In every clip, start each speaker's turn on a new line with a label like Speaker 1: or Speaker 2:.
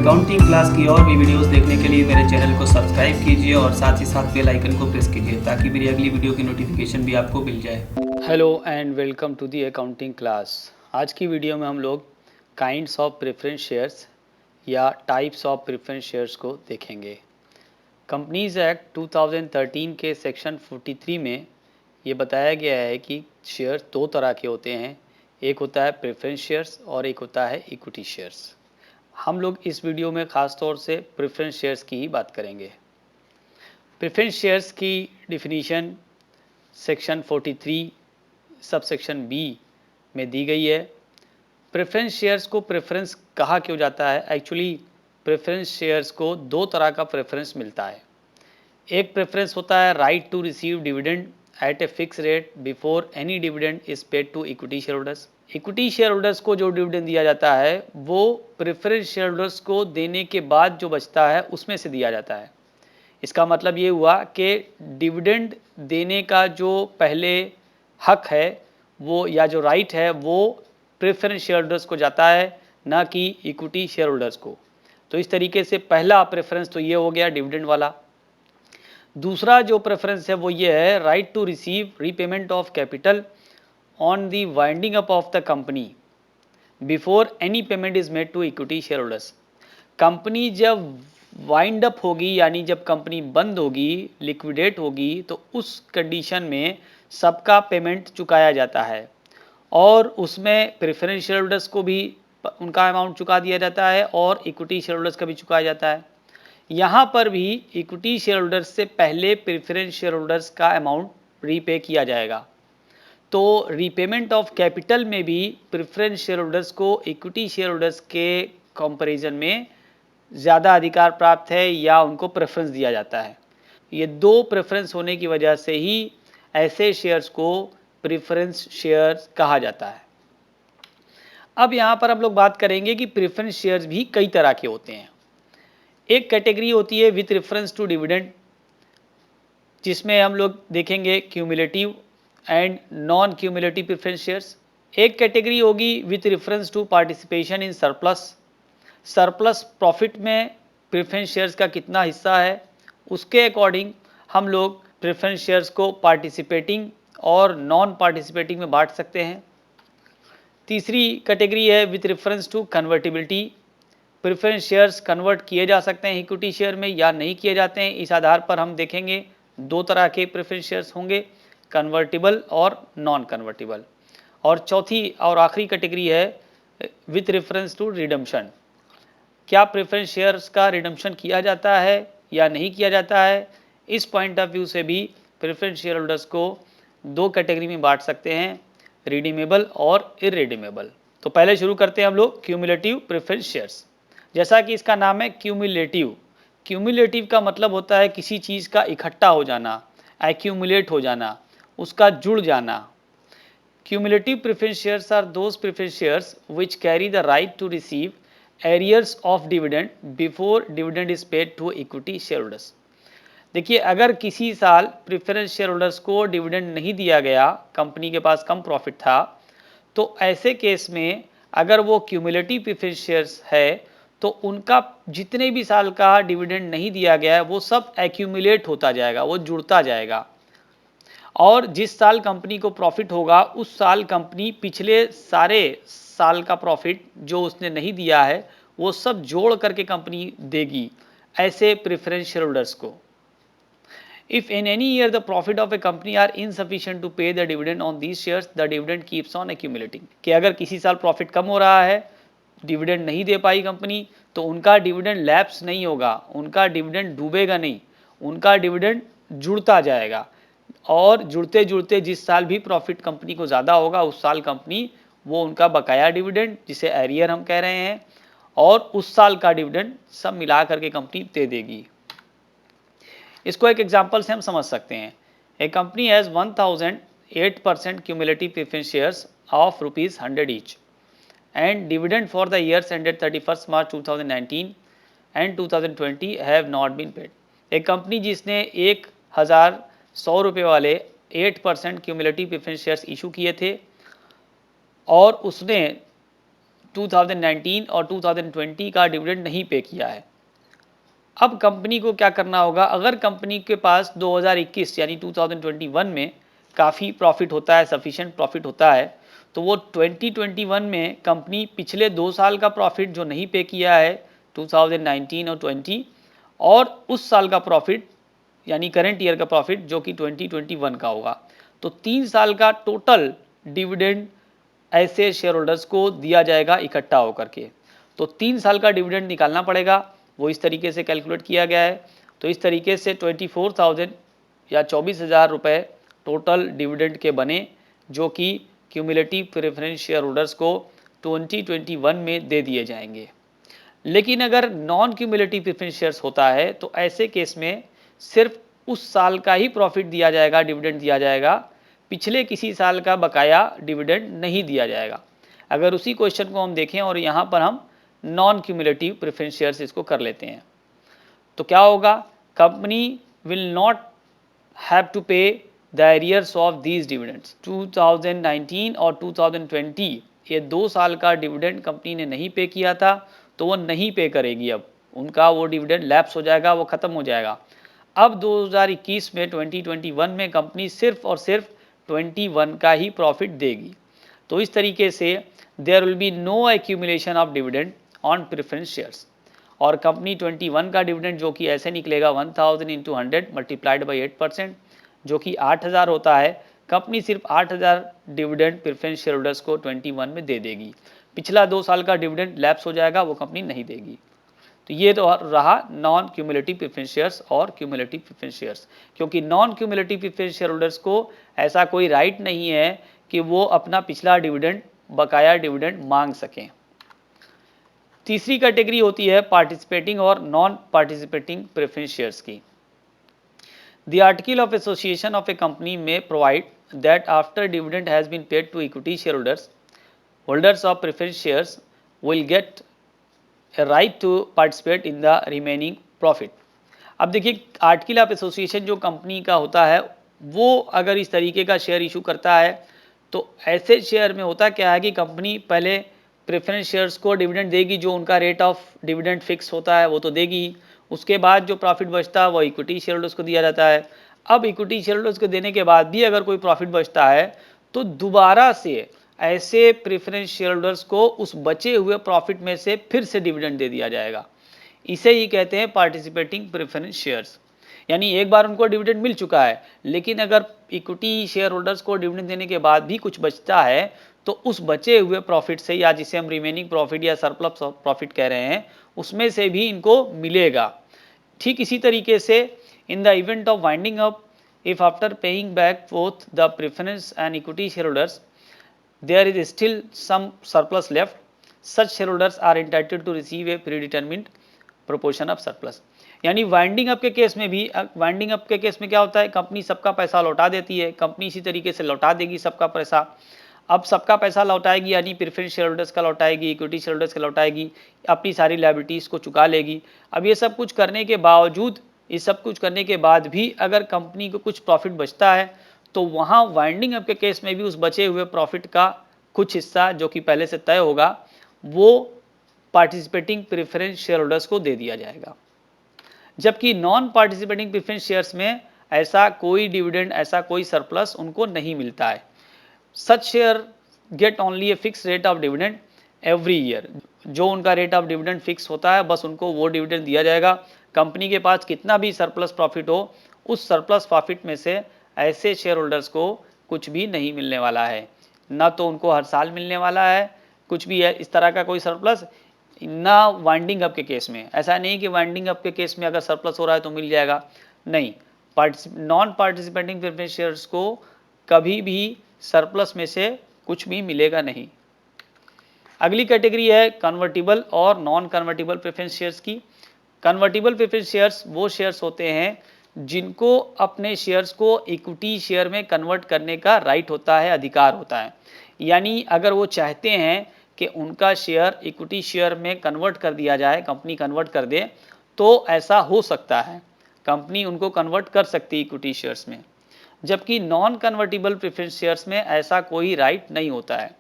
Speaker 1: Accounting class की और भी वीडियोस देखने के लिए मेरे चैनल को सब्सक्राइब कीजिए और साथ ही साथ बेल आइकन को प्रेस कीजिए ताकि मेरी अगली वीडियो की नोटिफिकेशन भी आपको मिल जाए। Hello and welcome to the accounting class. आज की वीडियो में हम लोग काइंड्स ऑफ प्रेफरेंस शेयर्स या टाइप्स ऑफ प्रेफरेंस शेयर्स को देखेंगे। कंपनीज एक्ट 2013 के सेक्शन 43 में ये बताया गया है कि शेयर्स दो तरह के होते हैं, एक होता है प्रेफरेंस शेयर्स और एक होता है इक्विटी शेयर्स। हम लोग इस वीडियो में ख़ास तौर से प्रेफरेंस शेयर्स की ही बात करेंगे। प्रेफरेंस शेयर्स की definition section 43 sub section B में दी गई है। प्रेफरेंस शेयर्स को प्रेफरेंस कहा क्यों जाता है? एक्चुअली प्रेफरेंस शेयर्स को दो तरह का प्रेफरेंस मिलता है। एक प्रेफरेंस होता है right to receive dividend at a fix rate before any dividend is paid to equity share holders. Equity share holders को जो डिविडेंड दिया जाता है वो प्रेफरेंस शेयर होल्डर्स को देने के बाद जो बचता है उसमें से दिया जाता है। इसका मतलब ये हुआ कि डिविडेंड देने का जो पहले हक है वो या जो राइट है वो प्रेफरेंस शेयर होल्डर्स को जाता है, ना कि इक्विटी शेयर होल्डर्स को। तो इस तरीके से पहला प्रेफरेंस तो ये हो गया डिविडेंड वाला। दूसरा जो प्रेफरेंस है वो ये है right to receive repayment of capital on the winding up of the company before any payment is made to equity share holders. Company जब वाइंड अप होगी यानी जब कंपनी बंद होगी, लिक्विडेट होगी, तो उस कंडीशन में सबका पेमेंट चुकाया जाता है और उसमें प्रेफरेंस शेयर होल्डर्स को भी उनका अमाउंट चुका दिया जाता है और इक्विटी शेयर होल्डर्स का भी चुकाया जाता है। यहाँ पर भी इक्विटी शेयर होल्डर्स से पहले प्रेफरेंस शेयर होल्डर्स का अमाउंट रीपे किया जाएगा। तो रीपेमेंट ऑफ कैपिटल में भी प्रेफरेंस शेयर होल्डर्स को इक्विटी शेयर होल्डर्स के कंपैरिजन में ज़्यादा अधिकार प्राप्त है या उनको प्रेफरेंस दिया जाता है। ये दो प्रेफरेंस होने की वजह से ही ऐसे शेयर्स को प्रेफरेंस शेयर्स कहा जाता है। अब यहाँ पर हम लोग बात करेंगे कि प्रेफरेंस शेयर्स भी कई तरह के होते हैं। एक कैटेगरी होती है विथ रेफरेंस टू डिविडेंड, जिसमें हम लोग देखेंगे cumulative and non cumulative preference shares. एक कैटेगरी होगी with reference to participation in surplus. Surplus profit में प्रेफरेंस शेयर्स का कितना हिस्सा है उसके अकॉर्डिंग हम लोग प्रेफरेंस शेयर्स को पार्टिसिपेटिंग और नॉन पार्टिसिपेटिंग में बांट सकते हैं। तीसरी कैटेगरी है with reference to convertibility. Preference shares convert किए जा सकते हैं इक्विटी शेयर में या नहीं किए जाते हैं। इस आधार पर हम देखेंगे दो तरह के प्रेफरेंस शेयर्स होंगे, कन्वर्टिबल और नॉन कन्वर्टिबल। और चौथी और आखिरी कैटेगरी है विथ रेफरेंस टू रिडम्पशन। क्या प्रेफरेंस शेयर्स का रिडम्पशन किया जाता है या नहीं किया जाता है? इस पॉइंट ऑफ व्यू से भी प्रेफरेंस शेयर होल्डर्स को दो कैटेगरी में बांट सकते हैं, रिडीमेबल और इररिडीमेबल। तो पहले शुरू करते हैं हम लोग क्यूमुलेटिव प्रेफरेंस शेयर्स। जैसा कि इसका नाम है क्यूमुलेटिव। क्यूमुलेटिव का मतलब होता है किसी चीज़ का इकट्ठा हो जाना, एक्यूमुलेट हो जाना, उसका जुड़ जाना। Cumulative preference shares are those preference shares which carry the right to receive arrears of dividend before dividend is paid to equity share holders. देखिए, अगर किसी साल प्रेफरेंस शेयर होल्डर्स को डिविडेंड नहीं दिया गया, कंपनी के पास कम प्रॉफिट था, तो ऐसे केस में अगर वो क्यूमुलेटिव प्रेफरेंस शेयर्स है तो उनका जितने भी साल का डिविडेंड नहीं दिया गया है वो सब एक्यूमुलेट होता जाएगा, वो जुड़ता जाएगा। और जिस साल कंपनी को प्रॉफिट होगा उस साल कंपनी पिछले सारे साल का प्रॉफिट जो उसने नहीं दिया है वो सब जोड़ करके कंपनी देगी ऐसे प्रेफरेंस शेयर होल्डर्स को। If in any year the profit of a company are insufficient to pay the dividend on these shares, the dividend keeps on accumulating। कि अगर किसी साल प्रॉफिट कम हो रहा है, डिविडेंड नहीं दे पाई कंपनी, तो उनका डिविडेंड लैप्स नहीं होगा, उनका डिविडेंड डूबेगा नहीं, उनका डिविडेंड जुड़ता जाएगा। और जुड़ते जुड़ते जिस साल भी प्रॉफिट कंपनी को ज़्यादा होगा उस साल कंपनी वो उनका बकाया डिविडेंड, जिसे एरियर हम कह रहे हैं, और उस साल का डिविडेंड सब मिला करके कंपनी दे देगी। इसको एक एग्जांपल से हम समझ सकते हैं। A company has 1008% cumulative preference shares of ₹100 each and dividend for the years ended 31 March 2019 and 2020 have not been paid. एक कंपनी जिसने 1100 रुपये वाले 8% क्यूमुलेटिव प्रेफरेंस शेयर्स इशू किए थे और उसने 2019 और 2020 का डिविडेंड नहीं पे किया है। अब कंपनी को क्या करना होगा, अगर कंपनी के पास 2021 यानी 2021 में काफ़ी प्रॉफिट होता है, सफिशिएंट प्रॉफिट होता है, तो वो 2021 में कंपनी पिछले 2 साल का प्रॉफिट जो नहीं पे किया है 2019 और 20 और उस साल का प्रॉफिट यानी करंट ईयर का प्रॉफिट जो कि 2021 का होगा, तो 3 साल का टोटल डिविडेंड ऐसे शेयर होल्डर्स को दिया जाएगा इकट्ठा होकर के। तो 3 साल का डिविडेंड निकालना पड़ेगा, वो इस तरीके से कैलकुलेट किया गया है। तो इस तरीके से 24,000 या 24,000 रुपये टोटल डिविडेंड के बने, जो कि क्यूमुलेटिव प्रेफरेंस शेयर होल्डर्स को 2021 में दे दिए जाएंगे। लेकिन अगर नॉन क्यूमुलेटिव प्रेफरेंस शेयर्स होता है तो ऐसे केस में सिर्फ उस साल का ही प्रॉफिट दिया जाएगा, डिविडेंड दिया जाएगा, पिछले किसी साल का बकाया डिविडेंड नहीं दिया जाएगा। अगर उसी क्वेश्चन को हम देखें और यहाँ पर हम नॉन क्यूमुलेटिव प्रेफरेंस शेयर्स इसको कर लेते हैं, तो क्या होगा, company will not have to pay the arrears of these dividends. 2019 और 2020 ये 2 साल का डिविडेंड कंपनी ने नहीं पे किया था, तो वो नहीं पे करेगी। अब उनका वो डिविडेंड लैप्स हो जाएगा, वो ख़त्म हो जाएगा। अब 2021 में 2021 में कंपनी सिर्फ और सिर्फ 21 का ही प्रॉफिट देगी। तो इस तरीके से there will be no accumulation of dividend on preference shares, और कंपनी 21 का डिविडेंड जो कि ऐसे निकलेगा 1000 इंटू 100 मल्टीप्लाइड बाई 8% जो कि 8000 होता है। कंपनी सिर्फ 8000 डिविडेंड प्रेफरेंस शेयर होल्डर्स को 21 में दे देगी। पिछला 2 साल का डिविडेंड लैप्स हो जाएगा, वो कंपनी नहीं देगी। तो ये तो रहा नॉन क्यूमुलेटिव प्रेफरेंस शेयर्स और क्यूमुलेटिव प्रेफरेंस शेयर्स। क्योंकि non cumulative preference share holders को ऐसा कोई राइट नहीं है कि वो अपना पिछला डिविडेंड, बकाया डिविडेंड मांग सकें। तीसरी कैटेगरी होती है पार्टिसिपेटिंग और नॉन पार्टिसिपेटिंग प्रेफरेंस शेयर्स की। The article of association of a company may provide that after dividend has been paid to equity shareholders, holders of preference shares will get a right to participate in the remaining profit. अब देखिए, article of association जो company का होता है वो अगर इस तरीके का शेयर इशू करता है, तो ऐसे शेयर में होता क्या है कि कंपनी पहले प्रेफरेंस शेयर्स को डिविडेंड देगी, जो उनका रेट ऑफ डिविडेंड फिक्स होता है वो तो देगी। उसके बाद जो प्रॉफिट बचता है वो इक्विटी शेयर होल्डर्स को दिया जाता है। अब इक्विटी शेयर होल्डर्स को देने के बाद भी अगर कोई प्रॉफिट बचता है तो दोबारा से ऐसे प्रेफरेंस शेयर होल्डर्स को उस बचे हुए प्रॉफिट में से फिर से डिविडेंड दे दिया जाएगा। इसे ही कहते हैं पार्टिसिपेटिंग प्रेफरेंस शेयर्स। यानी एक बार उनको डिविडेंड मिल चुका है, लेकिन अगर इक्विटी शेयर होल्डर्स को डिविडेंड देने के बाद भी कुछ बचता है तो उस बचे हुए प्रॉफिट से, या जिसे हम रिमेनिंग प्रॉफिट या सरप्लस प्रॉफिट कह रहे हैं, उसमें से भी इनको मिलेगा। ठीक इसी तरीके से in the event of winding up, if after paying back both the preference and equity share holders there is still some surplus left, such shareholders are entitled to receive a predetermined proportion of surplus. यानी winding up के case में भी, winding up के case में क्या होता है, company सबका पैसा लौटा देती है। कंपनी इसी तरीके से लौटा देगी सबका पैसा। अब सबका पैसा लौटाएगी, यानी प्रेफरेंस शेयर होल्डर्स का लौटाएगी, इक्विटी शेयर होल्डर्स का लौटाएगी, अपनी सारी लायबिलिटीज़ को चुका लेगी। अब ये सब कुछ करने के बावजूद, ये सब कुछ करने के बाद भी अगर कंपनी को कुछ प्रॉफिट बचता है तो वहाँ वाइंडिंग अप के केस में भी उस बचे हुए प्रॉफिट का कुछ हिस्सा जो कि पहले से तय होगा वो पार्टिसिपेटिंग प्रेफरेंस शेयर होल्डर्स को दे दिया जाएगा। जबकि नॉन पार्टिसिपेटिंग प्रेफरेंस शेयर्स में ऐसा कोई डिविडेंड, ऐसा कोई सरप्लस उनको नहीं मिलता है। सच share get only A fix rate of dividend every year. जो उनका रेट ऑफ डिविडेंड फिक्स होता है बस उनको वो डिविडेंड दिया जाएगा। कंपनी के पास कितना भी सरप्लस प्रॉफिट हो, उस सरप्लस प्रॉफिट में से ऐसे शेयर होल्डर्स को कुछ भी नहीं मिलने वाला है। ना तो उनको हर साल मिलने वाला है कुछ भी है इस तरह का कोई सरप्लस, ना वाइंडिंग अप के केस में। ऐसा नहीं कि वाइंडिंग अप के केस में अगर सरप्लस हो रहा है तो मिल जाएगा, नहीं। नॉन पार्टिसिपेटिंग प्रेफरेंस शेयर्स को कभी भी सरप्लस में से कुछ भी मिलेगा नहीं। अगली कैटेगरी है कन्वर्टिबल और नॉन कन्वर्टिबल प्रेफरेंस शेयर्स की। कन्वर्टिबल प्रेफरेंस शेयर्स वो शेयर्स होते हैं जिनको अपने शेयर्स को इक्विटी शेयर में कन्वर्ट करने का राइट होता है, अधिकार होता है। यानी अगर वो चाहते हैं कि उनका शेयर इक्विटी शेयर में कन्वर्ट कर दिया जाए, कंपनी कन्वर्ट कर दे, तो ऐसा हो सकता है, कंपनी उनको कन्वर्ट कर सकती है इक्विटी शेयर्स में। जबकि नॉन कन्वर्टिबल प्रेफरेंस शेयर्स में ऐसा कोई राइट नहीं होता है।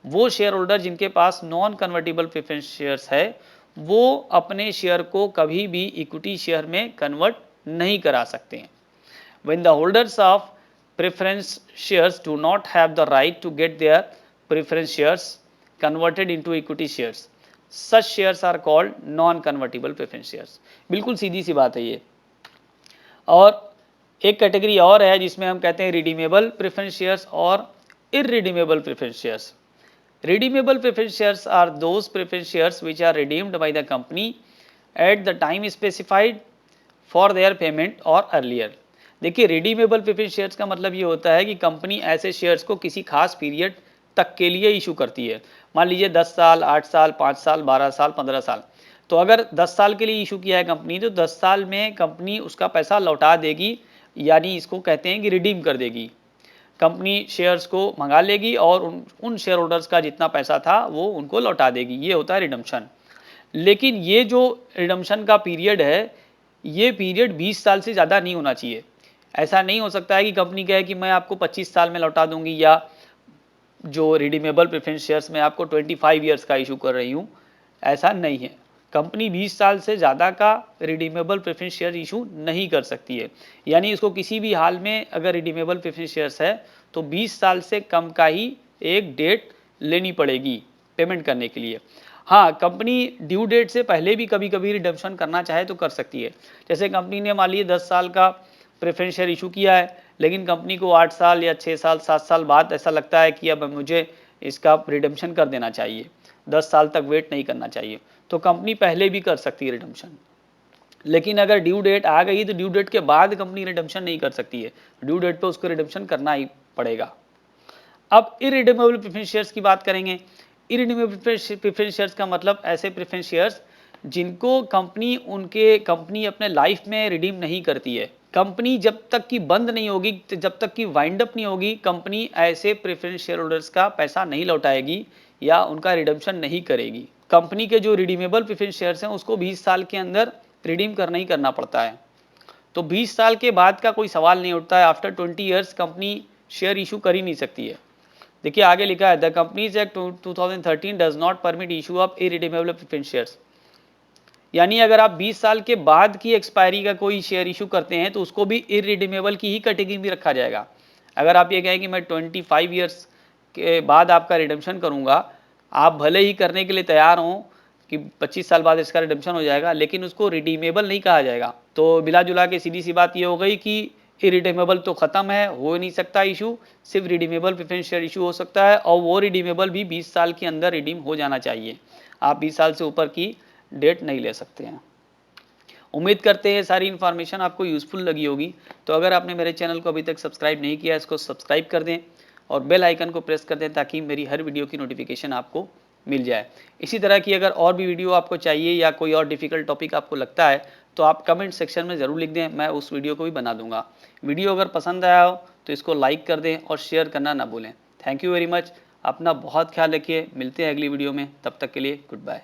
Speaker 1: वो शेयर होल्डर जिनके पास नॉन कन्वर्टेबल प्रेफरेंस शेयर्स है वो अपने शेयर को कभी भी इक्विटी शेयर में कन्वर्ट नहीं करा सकते हैं। When the holders of preference shares do not have the right to get their preference shares converted into equity shares, such shares are called non-convertible preference shares। बिल्कुल सीधी सी बात है ये। और एक कैटेगरी और है जिसमें हम कहते हैं रिडीमेबल प्रेफरेंस शेयर्स और irredeemable preference shares. Redeemable preference shares are those preference shares which are redeemed by the company at the time specified for their payment or earlier। देखिए रिडीमेबल प्रेफरेंस शेयर्स का मतलब ये होता है कि company ऐसे shares को किसी खास पीरियड तक के लिए इशू करती है। मान लीजिए 10 साल, 8 साल, 5 साल, 12 साल, 15 साल। तो अगर 10 साल के लिए इशू किया है कंपनी तो 10 साल में कंपनी उसका पैसा लौटा देगी, यानी इसको कहते हैं कि रिडीम कर देगी। कंपनी शेयर्स को मंगा लेगी और उन शेयर होल्डर्स का जितना पैसा था वो उनको लौटा देगी। ये होता है रिडम्पशन। लेकिन ये जो रिडम्पशन का पीरियड है ये पीरियड 20 साल से ज़्यादा नहीं होना चाहिए। ऐसा नहीं हो सकता है कि कंपनी कहे कि मैं आपको 25 साल में लौटा दूंगी, या जो रिडीमेबल प्रेफरेंस शेयर्स में आपको 25 ईयर्स का इशू कर रही हूँ, ऐसा नहीं है। कंपनी 20 साल से ज़्यादा का रिडीमेबल प्रेफरेंस शेयर इशू नहीं कर सकती है। यानी इसको किसी भी हाल में अगर रिडीमेबल प्रेफरेंस शेयर्स है तो 20 साल से कम का ही एक डेट लेनी पड़ेगी पेमेंट करने के लिए। हाँ, कंपनी ड्यू डेट से पहले भी कभी कभी रिडम्पशन करना चाहे तो कर सकती है। जैसे कंपनी ने मान लीजिए 10 साल का प्रेफरेंस शेयर इशू किया है, लेकिन कंपनी को 8 साल या 6 साल 7 साल बाद ऐसा लगता है कि अब मुझे इसका रिडम्पशन कर देना चाहिए, 10 साल तक वेट नहीं करना चाहिए, तो कंपनी पहले भी कर सकती है रिडम्पशन। लेकिन अगर ड्यू डेट आ गई तो ड्यू डेट के बाद कंपनी रिडम्पशन नहीं कर सकती है, ड्यू डेट पे उसको रिडम्पशन करना ही पड़ेगा। अब इररिडीमेबल प्रेफरेंस शेयर्स की बात करेंगे। इररिडीमेबल प्रेफरेंस शेयर्स का मतलब ऐसे प्रेफरेंस शेयर्स जिनको कंपनी अपने लाइफ में रिडीम नहीं करती है। कंपनी जब तक कि बंद नहीं होगी, जब तक कि वाइंड अप नहीं होगी, कंपनी ऐसे प्रेफरेंस शेयर होल्डर्स का पैसा नहीं लौटाएगी या उनका रिडम्पशन नहीं करेगी। कंपनी के जो रिडीमेबल प्रेफरेंस शेयर्स हैं उसको 20 साल के अंदर रिडीम करना ही करना पड़ता है। तो 20 साल के बाद का कोई सवाल नहीं उठता है। After 20 years company share issue कर ही नहीं सकती है। देखिए आगे लिखा है the companies act 2013 does not permit issue of irredeemable preference shares. यानी अगर आप 20 साल के बाद की एक्सपायरी का कोई शेयर इशू करते हैं तो उसको भी इररिडीमेबल की ही कैटेगरी में रखा जाएगा। अगर आप ये कहें कि मैं 25 ईयर्स के बाद आपका रिडम्पशन करूंगा, आप भले ही करने के लिए तैयार हों कि 25 साल बाद इसका रिडम्पशन हो जाएगा, लेकिन उसको रिडीमेबल नहीं कहा जाएगा। तो मिला जुला के सीधी सी बात ये हो गई कि इरिडीमेबल तो ख़त्म है, हो नहीं सकता इशू, सिर्फ रिडीमेबल प्रेफरेंस शेयर इशू हो सकता है, और वो रिडीमेबल भी 20 साल के अंदर रिडीम हो जाना चाहिए। आप 20 साल से ऊपर की डेट नहीं ले सकते हैं। उम्मीद करते हैं सारी इन्फॉर्मेशन आपको यूज़फुल लगी होगी। तो अगर आपने मेरे चैनल को अभी तक सब्सक्राइब नहीं किया, इसको सब्सक्राइब कर दें और बेल आइकन को प्रेस कर दें ताकि मेरी हर वीडियो की नोटिफिकेशन आपको मिल जाए। इसी तरह की अगर और भी वीडियो आपको चाहिए या कोई और डिफ़िकल्ट टॉपिक आपको लगता है तो आप कमेंट सेक्शन में ज़रूर लिख दें, मैं उस वीडियो को भी बना दूंगा। वीडियो अगर पसंद आया हो तो इसको लाइक कर दें और शेयर करना ना भूलें। Thank you very much. अपना बहुत ख्याल रखिए। मिलते हैं अगली वीडियो में, तब तक के लिए गुड बाय।